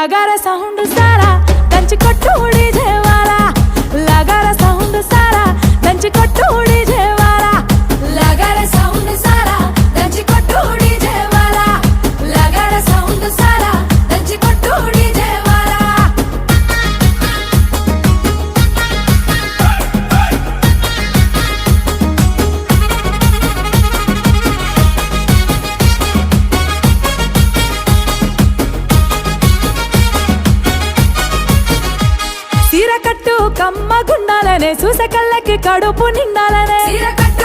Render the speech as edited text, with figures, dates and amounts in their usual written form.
లగార sound సారా దంచి కొట్టు DJ వాలా లగార sound సారా దంచి కొట్టు డీజే వాలా లగార సౌండ్ సారా దంచి కొట్టు డీజే వాలా లగార సౌండ్ సారా దంచి కొట్టు డీజే వాలా సీర కట్టు కమ్మ గుండాలనే చూసే కళ్ళకి కడుపు నిండాలనే సీర కట్టు